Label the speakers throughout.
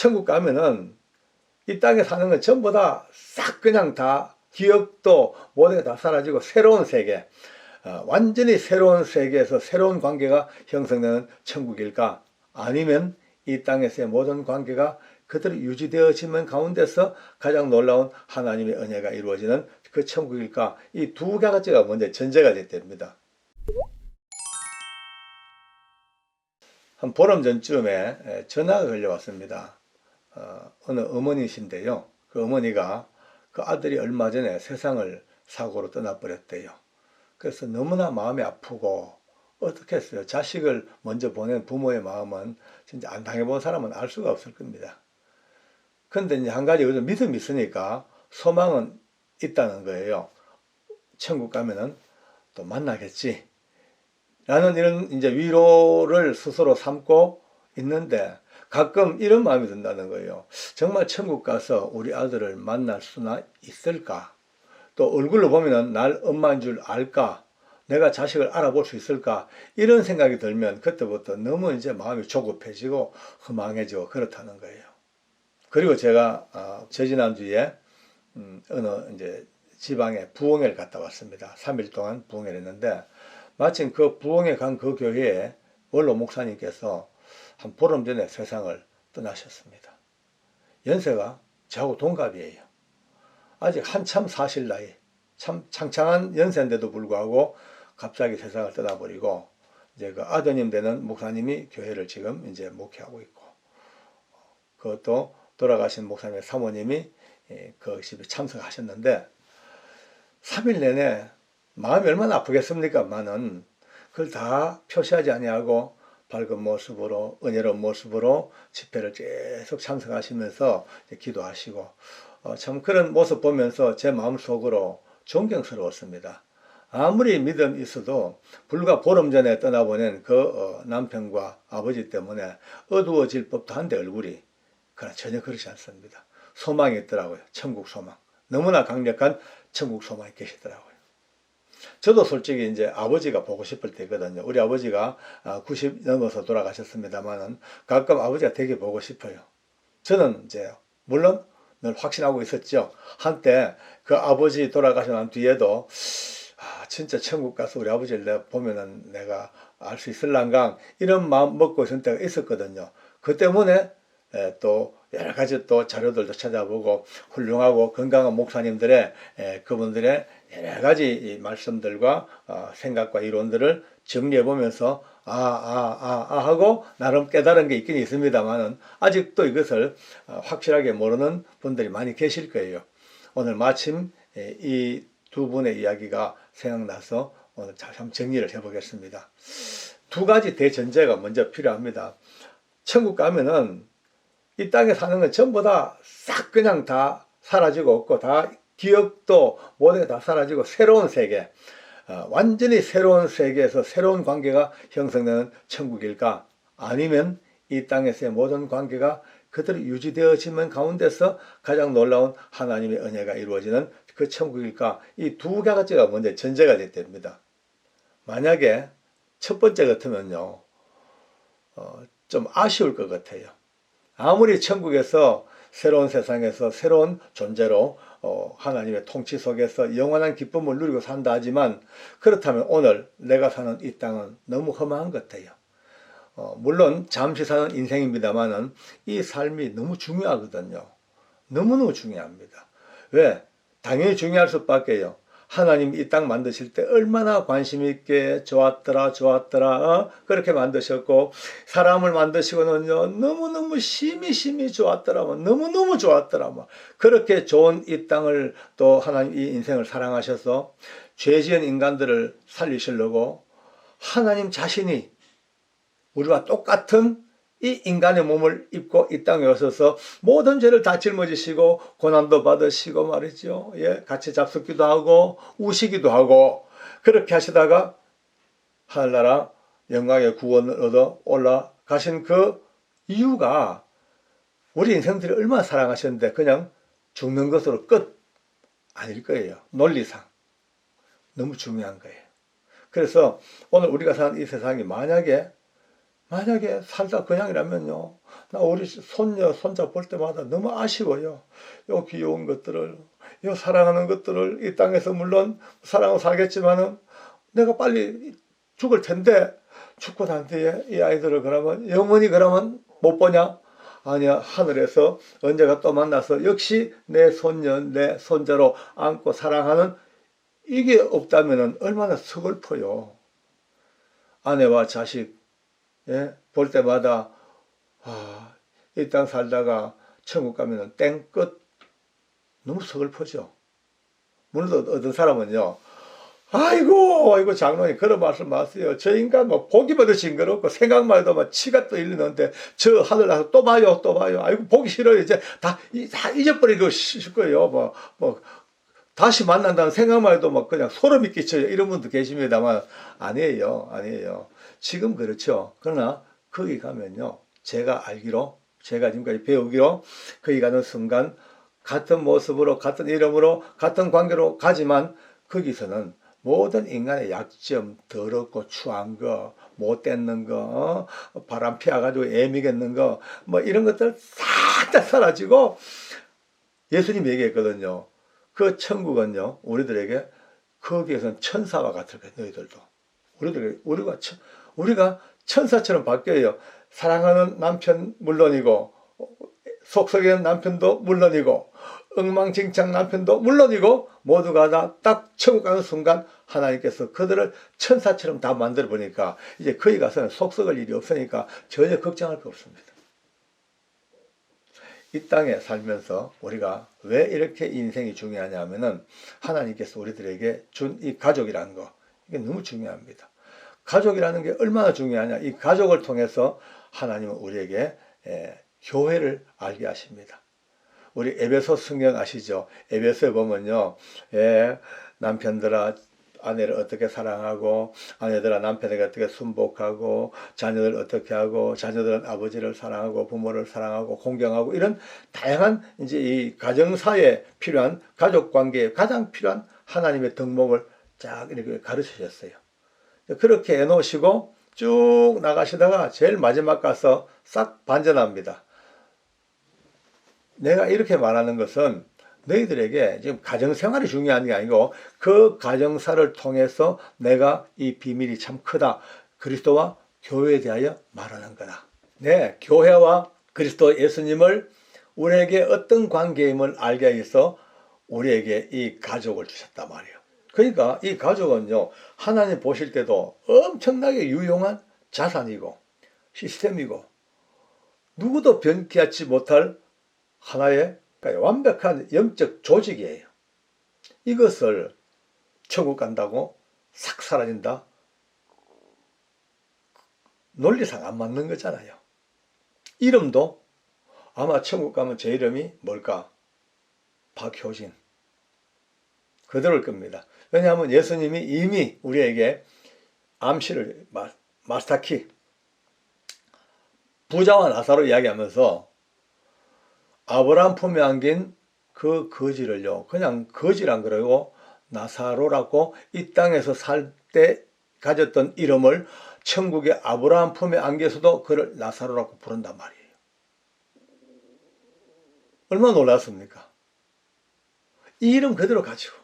Speaker 1: 천국 가면은 이 땅에 사는 건 전부 다 싹 그냥 다 기억도 모든 게 다 사라지고 새로운 세계, 완전히 새로운 세계에서 새로운 관계가 형성되는 천국일까? 아니면 이 땅에서의 모든 관계가 그대로 유지되어지는 가운데서 가장 놀라운 하나님의 은혜가 이루어지는 그 천국일까? 이 두 가지가 먼저 전제가 됐답니다. 한 보름 전쯤에 전화가 걸려왔습니다. 어느 어머니신데요. 그 어머니가 그 아들이 얼마 전에 세상을 사고로 떠나버렸대요. 그래서 너무나 마음이 아프고 어떻게 했어요? 자식을 먼저 보낸 부모의 마음은 진짜 안 당해본 사람은 알 수가 없을 겁니다. 근데 이제 한 가지 믿음이 있으니까 소망은 있다는 거예요. 천국 가면은 또 만나겠지. 라는 이런 이제 위로를 스스로 삼고 있는데 가끔 이런 마음이 든다는 거예요. 정말 천국 가서 우리 아들을 만날 수나 있을까? 또 얼굴로 보면은 날 엄마인 줄 알까? 내가 자식을 알아볼 수 있을까? 이런 생각이 들면 그때부터 너무 이제 마음이 조급해지고 허망해지고 그렇다는 거예요. 그리고 제가 저지난주에 어느 이제 지방에 부흥회를 갔다 왔습니다. 3일 동안 부흥회를 했는데 마침 그 부흥회 간 그 교회에 원로 목사님께서 한 보름 전에 세상을 떠나셨습니다. 연세가 저하고 동갑이에요. 아직 한참 사실 나이, 참 창창한 연세인데도 불구하고 갑자기 세상을 떠나버리고 이제 그 아드님 되는 목사님이 교회를 지금 이제 목회하고 있고 그것도 돌아가신 목사님의 사모님이 그 집에 참석하셨는데 3일 내내 마음이 얼마나 아프겠습니까만은 그걸 다 표시하지 아니하고 밝은 모습으로 은혜로운 모습으로 집회를 계속 참석하시면서 기도하시고 참 그런 모습 보면서 제 마음속으로 존경스러웠습니다. 아무리 믿음이 있어도 불과 보름 전에 떠나보낸 그 남편과 아버지 때문에 어두워질 법도 한데 얼굴이 그러나 전혀 그렇지 않습니다. 소망이 있더라고요. 천국 소망. 너무나 강력한 천국 소망이 계시더라고요. 저도 솔직히 이제 아버지가 보고 싶을 때거든요. 우리 아버지가 90 넘어서 돌아가셨습니다만은 가끔 아버지가 되게 보고 싶어요. 저는 이제 물론 늘 확신하고 있었죠. 한때 그 아버지 돌아가신 난 뒤에도 진짜 천국 가서 우리 아버지를 내가 보면은 내가 알 수 있을란가 이런 마음 먹고 있을 때가 있었거든요. 그 때문에 또 여러 가지 또 자료들도 찾아보고 훌륭하고 건강한 목사님들의 그분들의 여러 가지 말씀들과 생각과 이론들을 정리해 보면서 하고 나름 깨달은 게 있긴 있습니다만은 아직도 이것을 확실하게 모르는 분들이 많이 계실 거예요. 오늘 마침 이 두 분의 이야기가 생각나서 오늘 참 정리를 해보겠습니다. 두 가지 대전제가 먼저 필요합니다. 천국 가면은 이 땅에 사는 건 전부 다 싹 그냥 다 사라지고 없고 다 기억도 모든 게 다 사라지고 새로운 세계, 완전히 새로운 세계에서 새로운 관계가 형성되는 천국일까? 아니면 이 땅에서의 모든 관계가 그대로 유지되어지는 가운데서 가장 놀라운 하나님의 은혜가 이루어지는 그 천국일까? 이 두 가지가 먼저 전제가 됐답니다. 만약에 첫 번째 같으면요, 좀 아쉬울 것 같아요. 아무리 천국에서 새로운 세상에서 새로운 존재로 하나님의 통치 속에서 영원한 기쁨을 누리고 산다 하지만 그렇다면 오늘 내가 사는 이 땅은 너무 험한 것 같아요. 물론 잠시 사는 인생입니다만은 이 삶이 너무 중요하거든요. 너무너무 중요합니다. 왜? 당연히 중요할 수밖에요. 하나님이 이 땅 만드실 때 얼마나 관심 있게 좋았더라 그렇게 만드셨고 사람을 만드시고는요 너무너무 심히 좋았더라 너무너무 좋았더라 그렇게 좋은 이 땅을 또 하나님 이 인생을 사랑하셔서 죄 지은 인간들을 살리시려고 하나님 자신이 우리와 똑같은 이 인간의 몸을 입고 이 땅에 오셔서 모든 죄를 다 짊어지시고 고난도 받으시고 말이죠. 같이 잡숫기도 하고 우시기도 하고 그렇게 하시다가 하늘나라 영광의 구원을 얻어 올라가신 그 이유가 우리 인생들이 얼마나 사랑하셨는데 그냥 죽는 것으로 끝 아닐 거예요. 논리상 너무 중요한 거예요. 그래서 오늘 우리가 사는 이 세상이 만약에 만약에 살다 그냥이라면요, 나 우리 손녀, 손자 볼 때마다 너무 아쉬워요. 요 귀여운 것들을, 요 사랑하는 것들을 이 땅에서 물론 사랑하고 살겠지만은 내가 빨리 죽을 텐데, 죽고 난 뒤에 이 아이들을 그러면 영원히 그러면 못 보냐? 아니야, 하늘에서 언제가 또 만나서 역시 내 손녀, 내 손자로 안고 사랑하는 이게 없다면 얼마나 서글퍼요. 아내와 자식, 예? 볼 때마다, 이 땅 살다가 천국 가면은 땡끝. 너무 서글퍼죠. 물론 어떤 사람은요, 아이고 장로님 그런 말씀 마세요. 저 인간 뭐 보기만 해도 징그럽고 생각만 해도 막 치가 또 일리는데 저 하늘 나서 또 봐요. 아이고 보기 싫어요. 이제 다 잊어버리고 싶을 거예요. 뭐 다시 만난다는 생각만 해도 막 그냥 소름이 끼쳐요. 이런 분도 계십니다만 아니에요. 지금 그렇죠. 그러나 거기 가면요, 제가 알기로, 제가 지금까지 배우기로, 거기 가는 순간 같은 모습으로 같은 이름으로 같은 관계로 가지만 거기서는 모든 인간의 약점, 더럽고 추한 거, 못됐는 거, 바람 피워가지고 애미겠는 거, 뭐 이런 것들 싹 다 사라지고, 예수님이 얘기했거든요. 그 천국은요, 우리들에게 거기에서는 천사와 같을 거예요. 너희들도 우리가 천사처럼 바뀌어요. 사랑하는 남편 물론이고, 속썩이는 남편도 물론이고, 엉망진창 남편도 물론이고, 모두가 다 딱 천국 가는 순간 하나님께서 그들을 천사처럼 다 만들어 보니까 이제 거기 가서는 속썩을 일이 없으니까 전혀 걱정할 거 없습니다. 이 땅에 살면서 우리가 왜 이렇게 인생이 중요하냐 하면은 하나님께서 우리들에게 준 이 가족이라는 거, 이게 너무 중요합니다. 가족이라는 게 얼마나 중요하냐. 이 가족을 통해서 하나님은 우리에게 교회를 알게 하십니다. 우리 에베소 성경 아시죠? 에베소에 보면요, 남편들아 아내를 어떻게 사랑하고, 아내들아 남편에게 어떻게 순복하고, 자녀들 어떻게 하고, 자녀들은 아버지를 사랑하고, 부모를 사랑하고, 공경하고, 이런 다양한 이제 이 가정사에 필요한 가족 관계에 가장 필요한 하나님의 덕목을 쫙 이렇게 가르치셨어요. 그렇게 해놓으시고 쭉 나가시다가 제일 마지막 가서 싹 반전합니다. 내가 이렇게 말하는 것은 너희들에게 지금 가정생활이 중요한 게 아니고 그 가정사를 통해서 내가 이 비밀이 참 크다. 그리스도와 교회에 대하여 말하는 거다. 네, 교회와 그리스도 예수님을 우리에게 어떤 관계임을 알게 해서 우리에게 이 가족을 주셨단 말이에요. 그러니까 이 가족은요, 하나님 보실 때도 엄청나게 유용한 자산이고 시스템이고 누구도 변기하지 못할 하나의 완벽한 영적 조직이에요. 이것을 천국 간다고 싹 사라진다? 논리상 안 맞는 거잖아요. 이름도 아마 천국 가면 제 이름이 뭘까? 박효진. 그대로일 겁니다. 왜냐하면 예수님이 이미 우리에게 암시를, 마스터키, 부자와 나사로 이야기하면서 아브라함 품에 안긴 그 거지를요, 그냥 거지란 그러고 나사로라고 이 땅에서 살 때 가졌던 이름을 천국의 아브라함 품에 안겨서도 그를 나사로라고 부른단 말이에요. 얼마나 놀랐습니까? 이 이름 그대로 가지고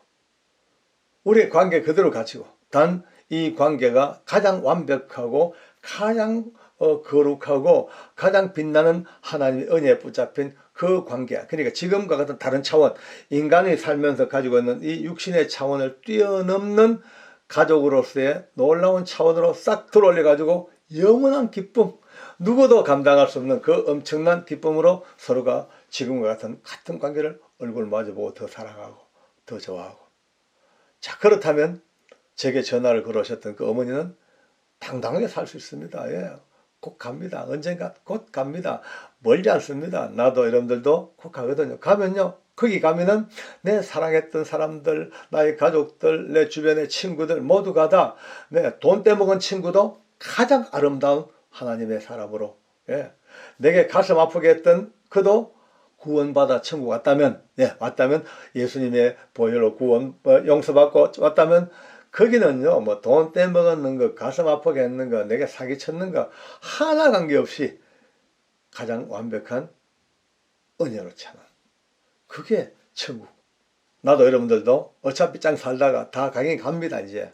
Speaker 1: 우리의 관계 그대로 가지고 단 이 관계가 가장 완벽하고 가장 거룩하고 가장 빛나는 하나님의 은혜에 붙잡힌 그 관계, 그러니까 지금과 같은 다른 차원, 인간이 살면서 가지고 있는 이 육신의 차원을 뛰어넘는 가족으로서의 놀라운 차원으로 싹 들어올려 가지고 영원한 기쁨, 누구도 감당할 수 없는 그 엄청난 기쁨으로 서로가 지금과 같은 관계를 얼굴 마주보고 더 사랑하고 더 좋아하고. 자, 그렇다면 제게 전화를 걸어오셨던 그 어머니는 당당하게 살 수 있습니다. 예, 곧 갑니다. 언젠가 곧 갑니다. 멀지 않습니다. 나도 여러분들도 곧 가거든요. 가면요, 거기 가면은 내 사랑했던 사람들, 나의 가족들, 내 주변의 친구들 모두가 다, 돈 떼먹은 친구도 가장 아름다운 하나님의 사람으로, 내게 가슴 아프게 했던 그도 구원받아 천국 왔다면, 왔다면 예수님의 보혈로 구원, 용서받고 왔다면 거기는요, 뭐 돈 떼먹었는 거, 가슴 아프게 했는 거, 내가 사기쳤는 거 하나 관계없이 가장 완벽한 은혜로 차는 그게 천국. 나도 여러분들도 어차피 짱 살다가 다 가긴 갑니다 이제.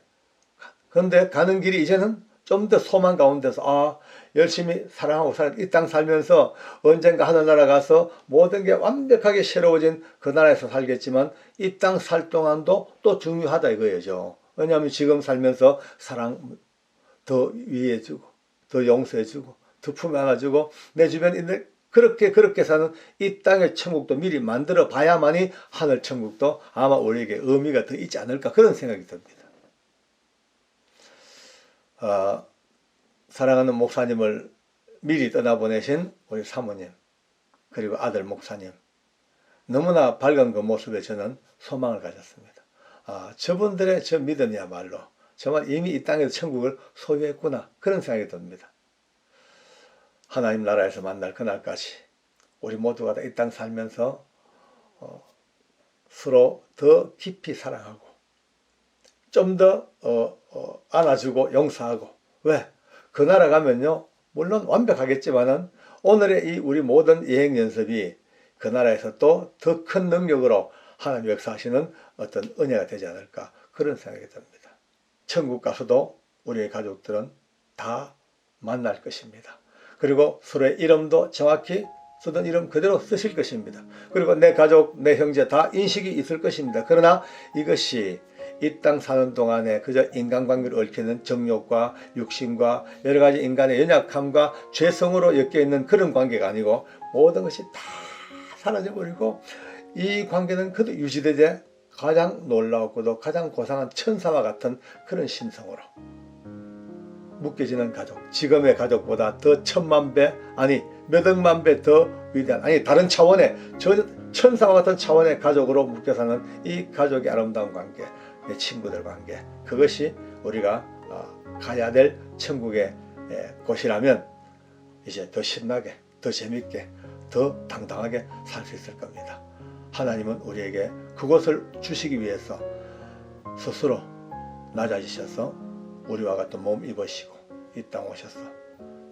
Speaker 1: 그런데 가는 길이 이제는 좀 더 소망 가운데서 열심히 사랑하고 이 땅 살면서 언젠가 하늘나라 가서 모든 게 완벽하게 새로워진 그 나라에서 살겠지만 이 땅 살 동안도 또 중요하다 이거예요. 왜냐하면 지금 살면서 사랑 더 위해주고 더 용서해주고 더 품에 안아주고 내 주변인들 그렇게 사는 이 땅의 천국도 미리 만들어 봐야만이 하늘 천국도 아마 우리에게 의미가 더 있지 않을까 그런 생각이 듭니다. 사랑하는 목사님을 미리 떠나보내신 우리 사모님 그리고 아들 목사님 너무나 밝은 그 모습에 저는 소망을 가졌습니다. 저분들의 저 믿음이야말로 정말 이미 이 땅에서 천국을 소유했구나 그런 생각이 듭니다. 하나님 나라에서 만날 그날까지 우리 모두가 다 이 땅 살면서 서로 더 깊이 사랑하고 좀 더 안아주고 용서하고 왜? 그 나라 가면요 물론 완벽하겠지만은 오늘의 이 우리 모든 여행 연습이 그 나라에서 또 더 큰 능력으로 하나님 역사하시는 어떤 은혜가 되지 않을까 그런 생각이 듭니다. 천국 가서도 우리의 가족들은 다 만날 것입니다. 그리고 서로의 이름도 정확히 쓰던 이름 그대로 쓰실 것입니다. 그리고 내 가족, 내 형제 다 인식이 있을 것입니다. 그러나 이것이 이 땅 사는 동안에 그저 인간관계를 얽히는 정욕과 육신과 여러 가지 인간의 연약함과 죄성으로 엮여있는 그런 관계가 아니고 모든 것이 다 사라져버리고 이 관계는 그도 유지되되 가장 놀라웠고도 가장 고상한 천사와 같은 그런 신성으로 묶여지는 가족, 지금의 가족보다 더 천만 배 아니 몇 억만 배 더 위대한 아니 다른 차원의 저 천사와 같은 차원의 가족으로 묶여 사는 이 가족의 아름다운 관계, 내 친구들 관계 그것이 우리가 가야 될 천국의 곳이라면 이제 더 신나게 더 재밌게 더 당당하게 살 수 있을 겁니다. 하나님은 우리에게 그것을 주시기 위해서 스스로 낮아지셔서 우리와 같은 몸 입으시고 이 땅 오셔서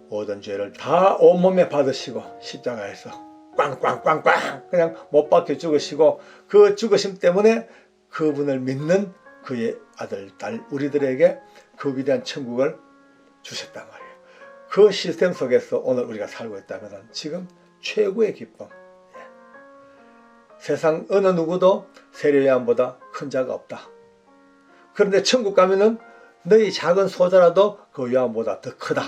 Speaker 1: 모든 죄를 다 온몸에 받으시고 십자가에서 꽝꽝꽝꽝 그냥 못 박혀 죽으시고 그 죽으심 때문에 그분을 믿는 그의 아들, 딸 우리들에게 그 위대한 천국을 주셨단 말이에요. 그 시스템 속에서 오늘 우리가 살고 있다면 지금 최고의 기쁨. 세상 어느 누구도 세례요한보다 큰 자가 없다. 그런데 천국 가면은 너희 작은 소자라도 그 요한보다 더 크다.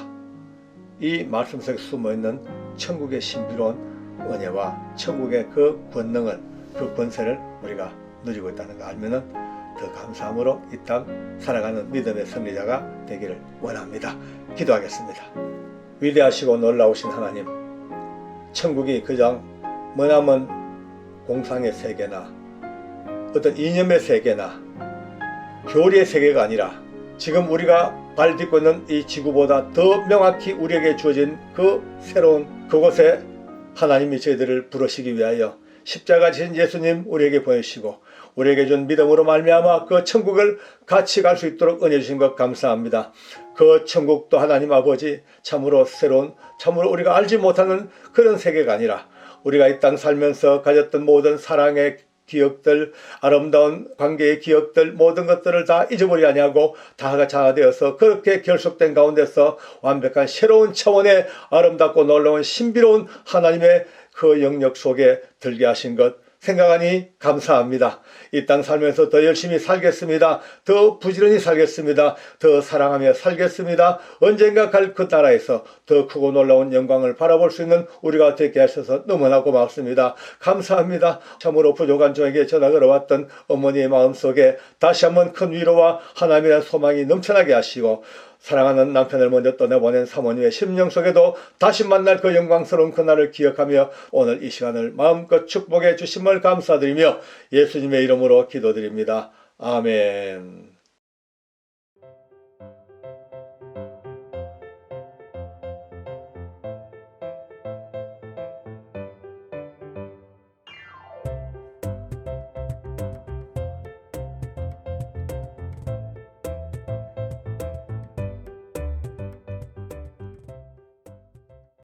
Speaker 1: 이 말씀 속에 숨어있는 천국의 신비로운 은혜와 천국의 그 권능을 그 권세를 우리가 누리고 있다는 거 알면은 더 감사함으로 이 땅 살아가는 믿음의 승리자가 되기를 원합니다. 기도하겠습니다. 위대하시고 놀라우신 하나님, 천국이 그저 머나먼 공상의 세계나 어떤 이념의 세계나 교리의 세계가 아니라 지금 우리가 발 딛고 있는 이 지구보다 더 명확히 우리에게 주어진 그 새로운 그곳에 하나님이 저희들을 부르시기 위하여 십자가 지신 예수님 우리에게 보내시고 우리에게 준 믿음으로 말미암아 그 천국을 같이 갈 수 있도록 은혜 주신 것 감사합니다. 그 천국도 하나님 아버지 참으로 새로운 참으로 우리가 알지 못하는 그런 세계가 아니라 우리가 이 땅 살면서 가졌던 모든 사랑의 기억들, 아름다운 관계의 기억들 모든 것들을 다 잊어버리지 아니하고 다가 자아되어서 그렇게 결속된 가운데서 완벽한 새로운 차원의 아름답고 놀라운 신비로운 하나님의 그 영역 속에 들게 하신 것 생각하니 감사합니다. 이 땅 살면서 더 열심히 살겠습니다. 더 부지런히 살겠습니다. 더 사랑하며 살겠습니다. 언젠가 갈 그 나라에서 더 크고 놀라운 영광을 바라볼 수 있는 우리가 되게 하셔서 너무나 고맙습니다. 감사합니다. 참으로 부족한 저에게 전화 걸어왔던 어머니의 마음속에 다시 한번 큰 위로와 하나님의 소망이 넘쳐나게 하시고 사랑하는 남편을 먼저 떠나보낸 사모님의 심령 속에도 다시 만날 그 영광스러운 그날을 기억하며 오늘 이 시간을 마음껏 축복해 주심을 감사드리며 예수님의 이름으로 기도드립니다. 아멘.